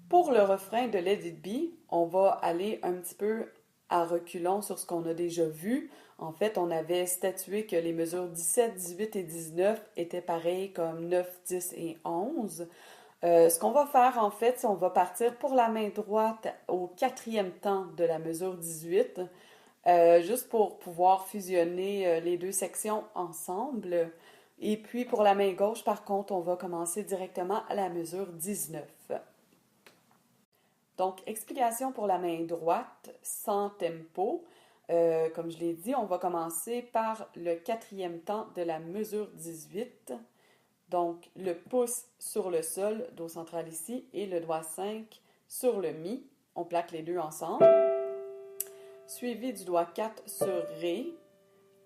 Pour le refrain de Let It Be, on va aller un petit peu à reculons sur ce qu'on a déjà vu. En fait, on avait statué que les mesures 17, 18 et 19 étaient pareilles comme 9, 10 et 11. Ce qu'on va faire, en fait, c'est on va partir pour la main droite au quatrième temps de la mesure 18, juste pour pouvoir fusionner les deux sections ensemble. Et puis, pour la main gauche, par contre, on va commencer directement à la mesure 19. Donc, explication pour la main droite, sans tempo. Comme je l'ai dit, on va commencer par le quatrième temps de la mesure 18. Donc, le pouce sur le sol, do central ici, et le doigt 5 sur le mi. On plaque les deux ensemble. Suivi du doigt 4 sur ré.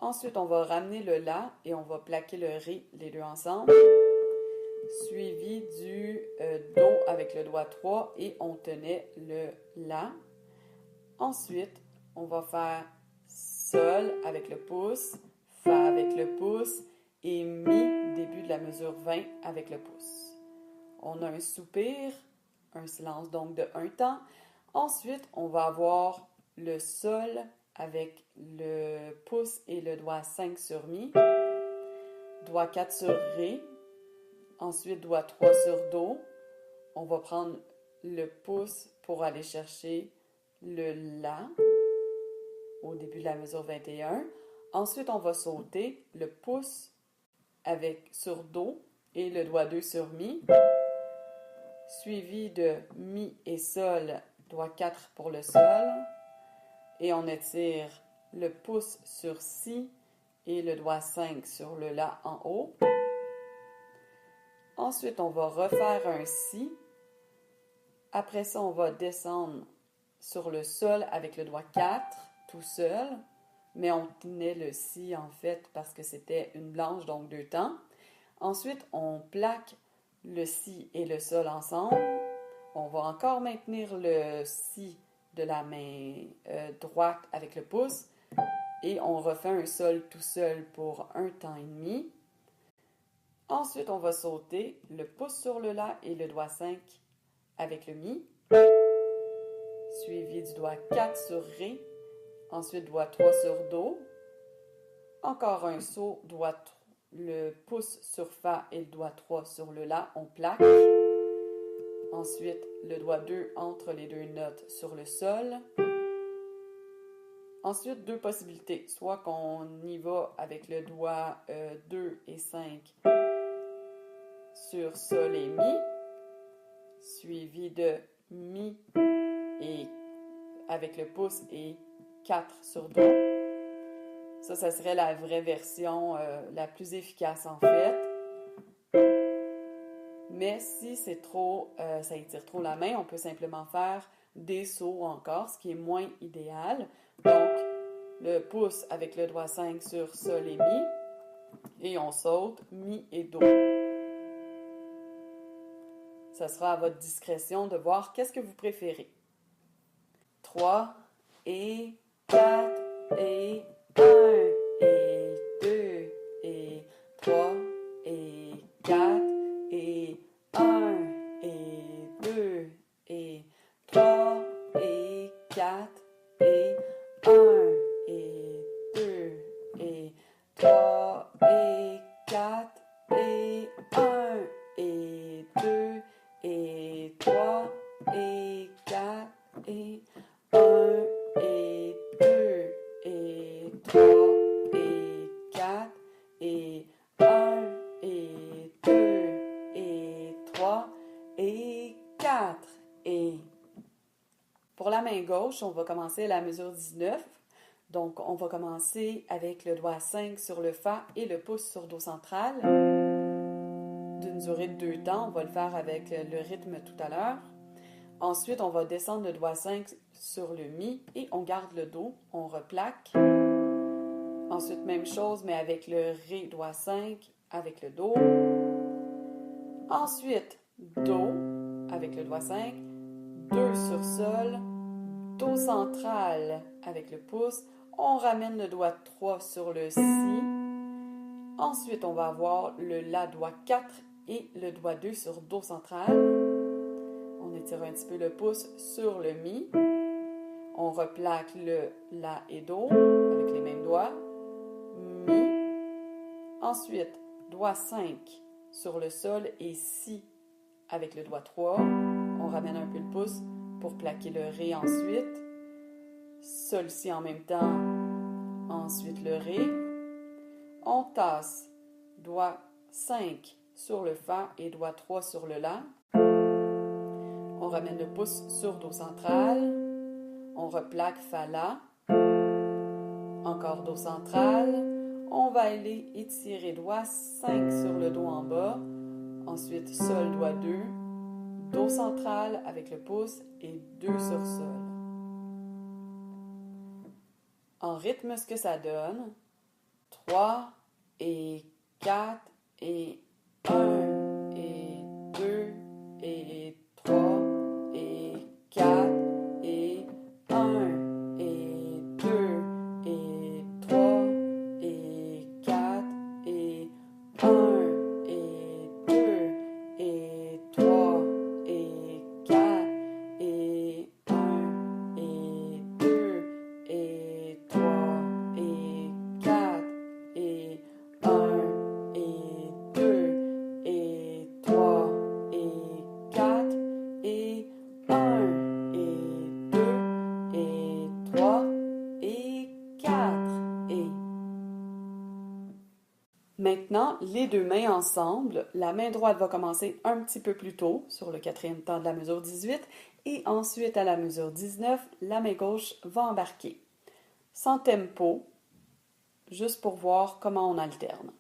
Ensuite, on va ramener le la et on va plaquer le ré, les deux ensemble. Suivi du do avec le doigt 3 et on tenait le la. Ensuite, on va faire sol avec le pouce, fa avec le pouce et mi, début de la mesure 20 avec le pouce. On a un soupir, un silence donc de un temps. Ensuite, on va avoir le sol avec le pouce et le doigt 5 sur mi, doigt 4 sur ré, ensuite doigt 3 sur do. On va prendre le pouce pour aller chercher le la au début de la mesure 21. Ensuite, on va sauter le pouce avec sur do et le doigt 2 sur mi, suivi de mi et sol, doigt 4 pour le sol, et on étire le pouce sur si et le doigt 5 sur le la en haut. Ensuite, on va refaire un si. Après ça, on va descendre sur le sol avec le doigt 4 tout seul, mais on tenait le si en fait parce que c'était une blanche, donc deux temps. Ensuite, on plaque le si et le sol ensemble. On va encore maintenir le si de la main droite avec le pouce et on refait un sol tout seul pour un temps et demi. Ensuite, on va sauter le pouce sur le la et le doigt 5 avec le mi, suivi du doigt 4 sur ré, ensuite doigt 3 sur do, encore un saut, le pouce sur fa et le doigt 3 sur le la, on plaque. Ensuite, le doigt 2 entre les deux notes sur le sol. Ensuite, deux possibilités. Soit qu'on y va avec le doigt 2 et 5 sur sol et mi, suivi de mi et avec le pouce et 4 sur do. Ça serait la vraie version la plus efficace en fait. Mais si c'est trop, ça étire trop la main, on peut simplement faire des sauts encore, ce qui est moins idéal. Donc, le pouce avec le doigt 5 sur sol et mi, et on saute mi et do. Ça sera à votre discrétion de voir qu'est-ce que vous préférez. 3 et 4 et 1 et 2 et 3 et 4 et 1 et 2 et 3 et 4 et 1 et 2 et 3 et 4 et 1 et 2 et 3 et 4 et 1 et 2 et 3 et 4 et 1 et 2 et 3 et 4 et... Pour la main gauche, on va commencer à la mesure 19. Donc, on va commencer avec le doigt 5 sur le fa et le pouce sur do central. D'une durée de 2 temps, on va le faire avec le rythme tout à l'heure. Ensuite, on va descendre le doigt 5 sur le mi et on garde le do, on replaque. Ensuite, même chose, mais avec le ré doigt 5 avec le do. Ensuite, do avec le doigt 5, 2 sur sol, do central avec le pouce. On ramène le doigt 3 sur le si. Ensuite, on va avoir le la doigt 4 et le doigt 2 sur do central. On étire un petit peu le pouce sur le Mi. On replaque le La et Do avec les mêmes doigts. Mi. Ensuite, doigt 5 sur le sol et Si avec le doigt 3. On ramène un peu le pouce pour plaquer le Ré ensuite. Sol, Si en même temps. Ensuite le Ré. On tasse doigt 5 sur le Fa et doigt 3 sur le La. On ramène le pouce sur Do central. On replaque Fa, La. Encore Do central. On va aller étirer doigt 5 sur le Do en bas. Ensuite Sol, doigt 2. Do central avec le pouce et 2 sur Sol. En rythme, ce que ça donne, 3 et 4 et 1 et 2 et 3 et 4 et 1 et 2 et 3 et 4 et 1 et 2 et 3 et 4 et 1 et 2 et 3 et 4 et 1 et 2 et 3 et 4 et 1 et 2 et 3 et 4 et... Maintenant, les deux mains ensemble. La main droite va commencer un petit peu plus tôt, sur le 4e temps de la mesure 18, et ensuite à la mesure 19, la main gauche va embarquer. Sans tempo, juste pour voir comment on alterne.